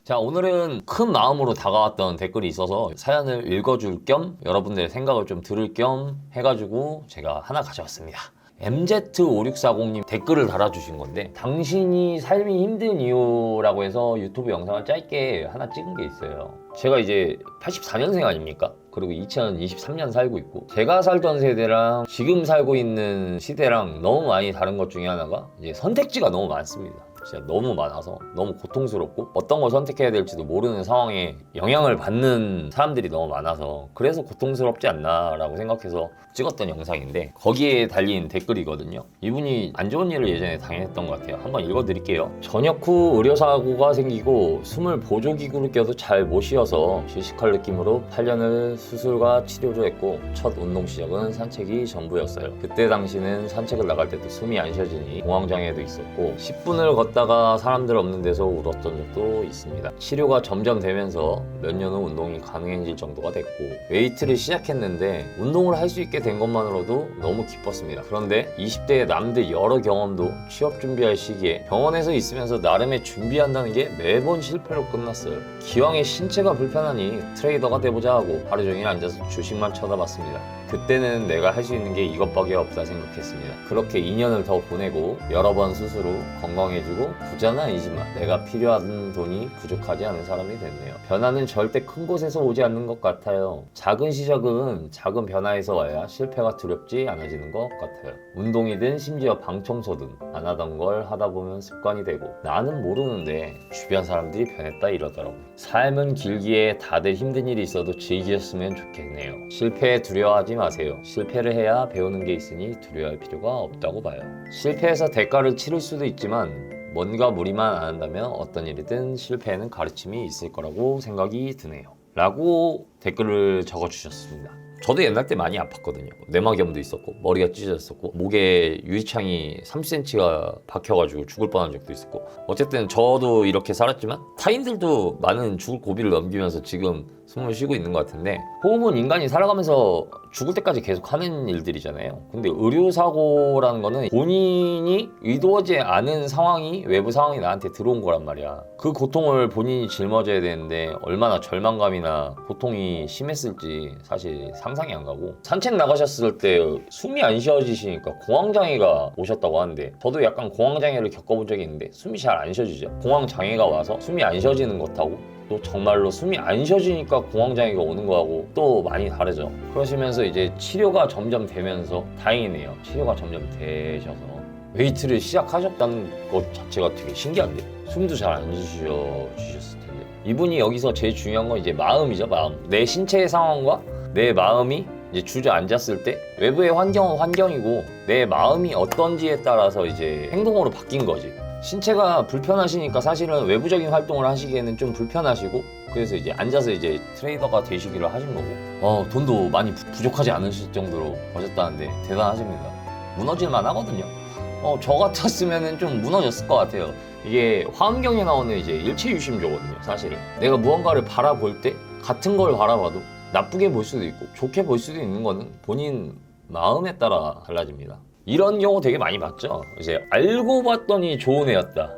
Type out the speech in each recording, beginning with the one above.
자, 오늘은 큰 마음으로 다가왔던 댓글이 있어서 사연을 읽어줄 겸 여러분들의 생각을 좀 들을 겸 해가지고 제가 하나 가져왔습니다. MZ5640님 댓글을 달아주신 건데, 당신이 삶이 힘든 이유라고 해서 유튜브 영상을 짧게 하나 찍은 게 있어요. 제가 이제 84년생 아닙니까? 그리고 2023년 살고 있고, 제가 살던 세대랑 지금 살고 있는 시대랑 너무 많이 다른 것 중에 하나가 이제 선택지가 너무 많습니다. 진짜 너무 많아서 너무 고통스럽고, 어떤 걸 선택해야 될지도 모르는 상황에 영향을 받는 사람들이 너무 많아서 그래서 고통스럽지 않나 라고 생각해서 찍었던 영상인데, 거기에 달린 댓글이거든요. 이분이 안 좋은 일을 예전에 당했던 것 같아요. 한번 읽어드릴게요. 전역 후 의료사고가 생기고 숨을 보조기구를 껴도 잘 못 쉬어서 질식할 느낌으로 8년을 수술과 치료를 했고, 첫 운동 시작은 산책이 전부였어요. 그때 당시는 산책을 나갈 때도 숨이 안 쉬어지니 공황장애도 있었고, 10분을 걷다가 사람들 없는 데서 울었던 적도 있습니다. 치료가 점점 되면서 몇 년 후 운동이 가능해질 정도가 됐고, 웨이트를 시작했는데 운동을 할 수 있게 된 것만으로도 너무 기뻤습니다. 그런데 20대의 남들 여러 경험도 취업 준비할 시기에 병원에서 있으면서 나름의 준비한다는 게 매번 실패로 끝났어요. 기왕에 신체가 불편하니 트레이더가 돼보자 하고 하루 종일 앉아서 주식만 쳐다봤습니다. 그때는 내가 할 수 있는 게 이것밖에 없다 생각했습니다. 그렇게 2년을 더 보내고 여러 번 스스로 건강해지고, 부자는 아니지만 내가 필요한 돈이 부족하지 않은 사람이 됐네요. 변화는 절대 큰 곳에서 오지 않는 것 같아요. 작은 시작은 작은 변화에서 와야 실패가 두렵지 않아지는 것 같아요. 운동이든 심지어 방청소든 안 하던 걸 하다 보면 습관이 되고, 나는 모르는데 주변 사람들이 변했다 이러더라고요. 삶은 길기에 다들 힘든 일이 있어도 즐기셨으면 좋겠네요. 실패에 두려워하지 마세요. 실패를 해야 배우는 게 있으니 두려워할 필요가 없다고 봐요. 실패해서 대가를 치를 수도 있지만 뭔가 무리만 안 한다면 어떤 일이든 실패에는 가르침이 있을 거라고 생각이 드네요. 라고 댓글을 적어주셨습니다. 저도 옛날 때 많이 아팠거든요. 내막염도 있었고, 머리가 찢어졌었고, 목에 유리창이 3cm가 박혀가지고 죽을 뻔한 적도 있었고, 어쨌든 저도 이렇게 살았지만 타인들도 많은 죽을 고비를 넘기면서 지금 숨을 쉬고 있는 것 같은데, 호흡은 인간이 살아가면서 죽을 때까지 계속 하는 일들이잖아요. 근데 의료사고라는 거는 본인이 의도하지 않은 상황이, 외부 상황이 나한테 들어온 거란 말이야. 그 고통을 본인이 짊어져야 되는데 얼마나 절망감이나 고통이 심했을지 사실 상상이 안 가고, 산책 나가셨을 때 숨이 안 쉬어지시니까 공황장애가 오셨다고 하는데, 저도 약간 공황장애를 겪어본 적이 있는데 숨이 잘 안 쉬어지죠. 공황장애가 와서 숨이 안 쉬어지는 것하고 또 정말로 숨이 안 쉬어지니까 공황장애가 오는 거하고 또 많이 다르죠. 그러시면서 이제 치료가 점점 되면서, 다행이네요, 치료가 점점 되셔서 웨이트를 시작하셨다는 것 자체가 되게 신기한데, 숨도 잘 안 쉬어주셨을 텐데. 이분이 여기서 제일 중요한 건 이제 마음이죠. 마음. 내 신체의 상황과 내 마음이 이제 주저앉았을 때, 외부의 환경은 환경이고 내 마음이 어떤지에 따라서 이제 행동으로 바뀐 거지. 신체가 불편하시니까 사실은 외부적인 활동을 하시기에는 좀 불편하시고, 그래서 이제 앉아서 이제 트레이더가 되시기를 하신 거고, 돈도 많이 부족하지 않으실 정도로 버셨다는데 대단하십니다. 무너질만 하거든요. 저 같았으면 좀 무너졌을 것 같아요. 이게 화엄경에 나오는 이제 일체유심조거든요. 사실은 내가 무언가를 바라볼 때 같은 걸 바라봐도 나쁘게 볼 수도 있고 좋게 볼 수도 있는 거는 본인 마음에 따라 달라집니다. 이런 경우 되게 많이 봤죠. 이제 알고 봤더니 좋은 애였다,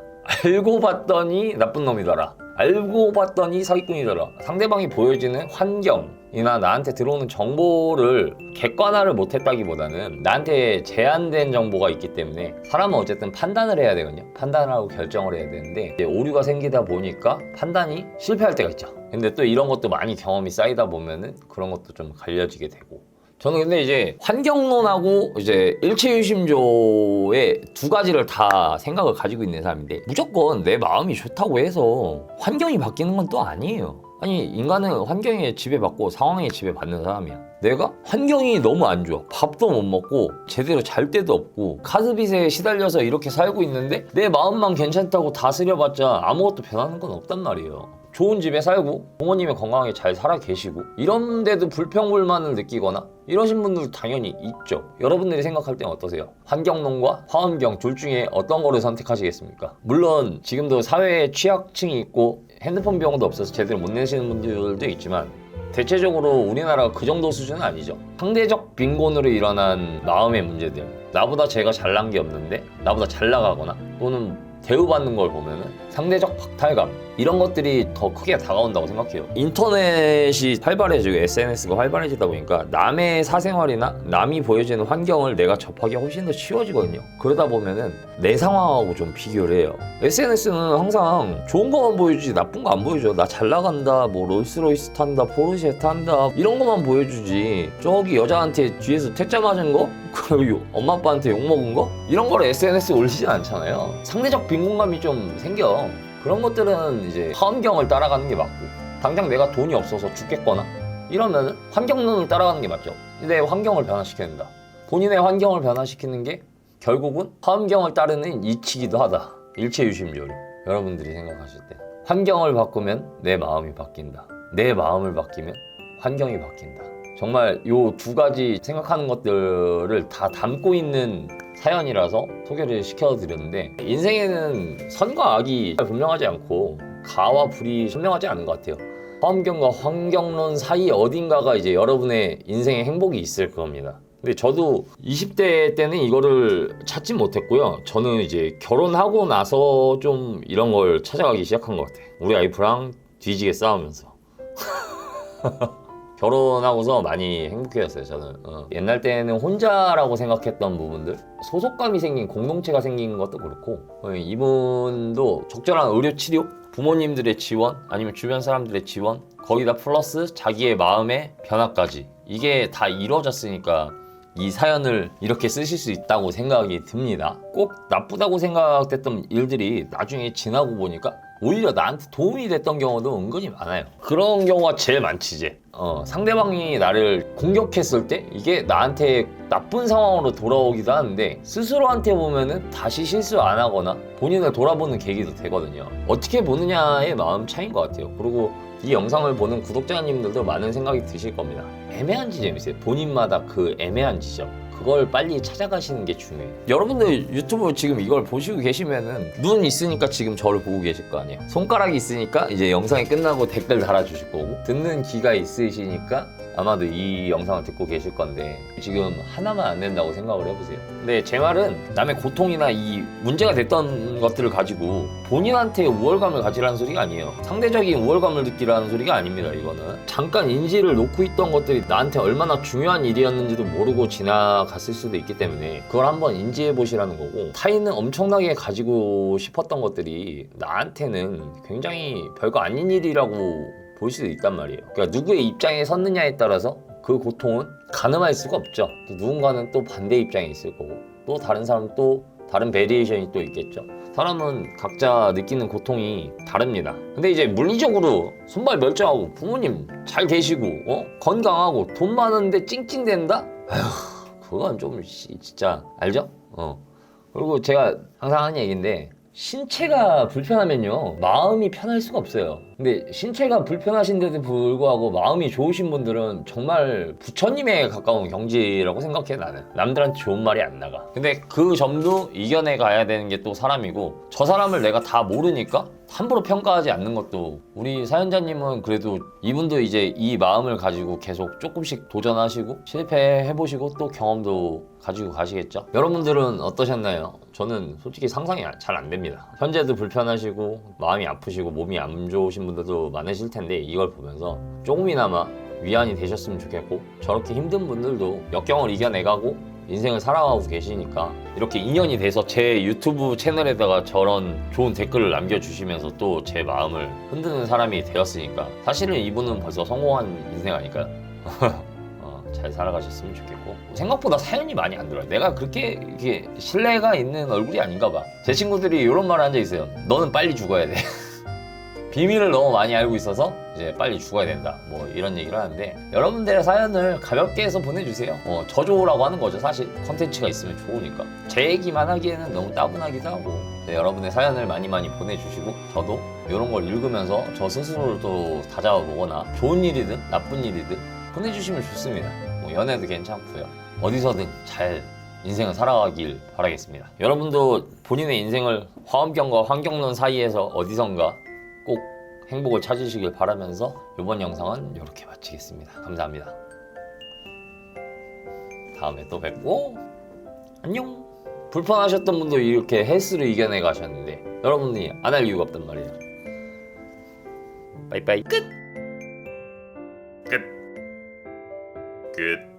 알고 봤더니 나쁜 놈이더라, 알고 봤더니 사기꾼이더라. 상대방이 보여지는 환경이나 나한테 들어오는 정보를 객관화를 못했다기보다는 나한테 제한된 정보가 있기 때문에 사람은 어쨌든 판단을 해야 되거든요. 판단을 하고 결정을 해야 되는데, 이제 오류가 생기다 보니까 판단이 실패할 때가 있죠. 근데 또 이런 것도 많이 경험이 쌓이다 보면은 그런 것도 좀 갈려지게 되고. 저는 근데 이제 환경론하고 이제 일체유심조의 두 가지를 다 생각을 가지고 있는 사람인데, 무조건 내 마음이 좋다고 해서 환경이 바뀌는 건 또 아니에요. 아니, 인간은 환경에 지배받고 상황에 지배받는 사람이야. 내가 환경이 너무 안 좋아, 밥도 못 먹고 제대로 잘 데도 없고 카스빚에 시달려서 이렇게 살고 있는데 내 마음만 괜찮다고 다스려봤자 아무것도 변하는 건 없단 말이에요. 좋은 집에 살고 부모님이 건강하게 잘 살아 계시고 이런데도 불평불만을 느끼거나 이러신 분들 당연히 있죠. 여러분들이 생각할 때는 어떠세요? 환경론과 화엄경 둘 중에 어떤 거를 선택하시겠습니까? 물론 지금도 사회에 취약층이 있고 핸드폰 비용도 없어서 제대로 못 내시는 분들도 있지만, 대체적으로 우리나라가 그 정도 수준은 아니죠. 상대적 빈곤으로 일어난 마음의 문제들, 나보다 제가 잘난 게 없는데 나보다 잘 나가거나 또는 대우받는 걸 보면은 상대적 박탈감 이런 것들이 더 크게 다가온다고 생각해요. 인터넷이 활발해지고 SNS가 활발해지다 보니까 남의 사생활이나 남이 보여주는 환경을 내가 접하기가 훨씬 더 쉬워지거든요. 그러다 보면은 내 상황하고 좀 비교를 해요. SNS는 항상 좋은 것만 보여주지 나쁜 거 안 보여줘. 나 잘 나간다, 뭐 롤스로이스 탄다, 포르쉐 탄다 이런 것만 보여주지. 저기 여자한테 뒤에서 퇴짜 맞은 거? 그리고 엄마 아빠한테 욕먹은 거? 이런 걸 SNS에 올리진 않잖아요. 상대적 빈곤감이 좀 생겨. 그런 것들은 이제 환경을 따라가는 게 맞고, 당장 내가 돈이 없어서 죽겠거나 이러면 환경론을 따라가는 게 맞죠. 내 환경을 변화시켜야 된다. 본인의 환경을 변화시키는 게 결국은 환경을 따르는 이치기도 하다. 일체유심조류. 여러분들이 생각하실 때 환경을 바꾸면 내 마음이 바뀐다. 내 마음을 바뀌면 환경이 바뀐다. 정말 요 두 가지 생각하는 것들을 다 담고 있는 사연이라서 소개를 시켜드렸는데, 인생에는 선과 악이 분명하지 않고 가와 불이 선명하지 않은 것 같아요. 환경과 환경론 사이 어딘가가 이제 여러분의 인생의 행복이 있을 겁니다. 근데 저도 20대 때는 이거를 찾지 못했고요. 저는 이제 결혼하고 나서 좀 이런 걸 찾아가기 시작한 것 같아요. 우리 와이프랑 뒤지게 싸우면서 결혼하고서 많이 행복해졌어요. 저는 옛날 때는 혼자라고 생각했던 부분들, 소속감이 생긴 공동체가 생긴 것도 그렇고, 이분도 적절한 의료 치료, 부모님들의 지원, 아니면 주변 사람들의 지원, 거기다 플러스 자기의 마음의 변화까지, 이게 다 이루어졌으니까 이 사연을 이렇게 쓰실 수 있다고 생각이 듭니다. 꼭 나쁘다고 생각됐던 일들이 나중에 지나고 보니까 오히려 나한테 도움이 됐던 경우도 은근히 많아요. 그런 경우가 제일 많지 이제. 상대방이 나를 공격했을 때 이게 나한테 나쁜 상황으로 돌아오기도 하는데, 스스로한테 보면은 다시 실수 안 하거나 본인을 돌아보는 계기도 되거든요. 어떻게 보느냐의 마음 차이인 것 같아요. 그리고 이 영상을 보는 구독자님들도 많은 생각이 드실 겁니다. 애매한 지점이 있어요. 본인마다 그 애매한 지점, 그걸 빨리 찾아가시는 게 중요해요. 여러분들 유튜브 지금 이걸 보시고 계시면은 눈 있으니까 지금 저를 보고 계실 거 아니에요. 손가락이 있으니까 이제 영상이 끝나고 댓글 달아주실 거고, 듣는 귀가 있으시니까 아마도 이 영상을 듣고 계실 건데, 지금 하나만 안 된다고 생각을 해보세요. 근데 제 말은 남의 고통이나 이 문제가 됐던 것들을 가지고 본인한테 우월감을 가지라는 소리가 아니에요. 상대적인 우월감을 느끼라는 소리가 아닙니다. 이거는 잠깐 인지를 놓고 있던 것들이 나한테 얼마나 중요한 일이었는지도 모르고 지나갔을 수도 있기 때문에 그걸 한번 인지해 보시라는 거고, 타인은 엄청나게 가지고 싶었던 것들이 나한테는 굉장히 별거 아닌 일이라고 볼 수도 있단 말이에요. 그러니까 누구의 입장에 섰느냐에 따라서 그 고통은 가늠할 수가 없죠. 또 누군가는 또 반대 입장에 있을 거고, 또 다른 사람은 또 다른 베리에이션이 또 있겠죠. 사람은 각자 느끼는 고통이 다릅니다. 근데 이제 물리적으로 손발 멀쩡하고 부모님 잘 계시고 건강하고 돈 많은데 찡찡댄다? 아휴, 그건 좀 진짜 알죠? 그리고 제가 항상 하는 얘기인데, 신체가 불편하면요 마음이 편할 수가 없어요. 근데 신체가 불편하신데도 불구하고 마음이 좋으신 분들은 정말 부처님에 가까운 경지라고 생각해. 나는 남들한테 좋은 말이 안 나가. 근데 그 점도 이겨내 가야 되는 게 또 사람이고, 저 사람을 내가 다 모르니까 함부로 평가하지 않는 것도, 우리 사연자님은 그래도 이분도 이제 이 마음을 가지고 계속 조금씩 도전하시고 실패해보시고 또 경험도 가지고 가시겠죠. 여러분들은 어떠셨나요? 저는 솔직히 상상이 잘 안 됩니다. 현재도 불편하시고 마음이 아프시고 몸이 안 좋으신 분들도 많으실 텐데, 이걸 보면서 조금이나마 위안이 되셨으면 좋겠고, 저렇게 힘든 분들도 역경을 이겨내가고 인생을 살아가고 계시니까 이렇게 인연이 돼서 제 유튜브 채널에다가 저런 좋은 댓글을 남겨주시면서 또 제 마음을 흔드는 사람이 되었으니까, 사실은 이분은 벌써 성공한 인생 아닐까요? 잘 살아가셨으면 좋겠고, 생각보다 사연이 많이 안 들어요. 내가 그렇게 이렇게 신뢰가 있는 얼굴이 아닌가 봐. 제 친구들이 이런 말을 한 적 있어요. 너는 빨리 죽어야 돼. 비밀을 너무 많이 알고 있어서 이제 빨리 죽어야 된다, 뭐 이런 얘기를 하는데, 여러분들의 사연을 가볍게 해서 보내주세요. 저조라고 하는 거죠. 사실 컨텐츠가 있으면 좋으니까. 제 얘기만 하기에는 너무 따분하기도 하고, 여러분의 사연을 많이 보내주시고, 저도 이런 걸 읽으면서 저 스스로를 또 다잡아보거나, 좋은 일이든 나쁜 일이든 보내주시면 좋습니다. 뭐 연애도 괜찮고요. 어디서든 잘 인생을 살아가길 바라겠습니다. 여러분도 본인의 인생을 화엄경과 환경론 사이에서 어디선가 꼭 행복을 찾으시길 바라면서 이번 영상은 이렇게 마치겠습니다. 감사합니다. 다음에 또 뵙고 안녕. 불편하셨던 분도 이렇게 헬스를 이겨내 가셨는데 여러분이 안 할 이유가 없단 말이에요. 빠이빠이 끝. 끝. 끝.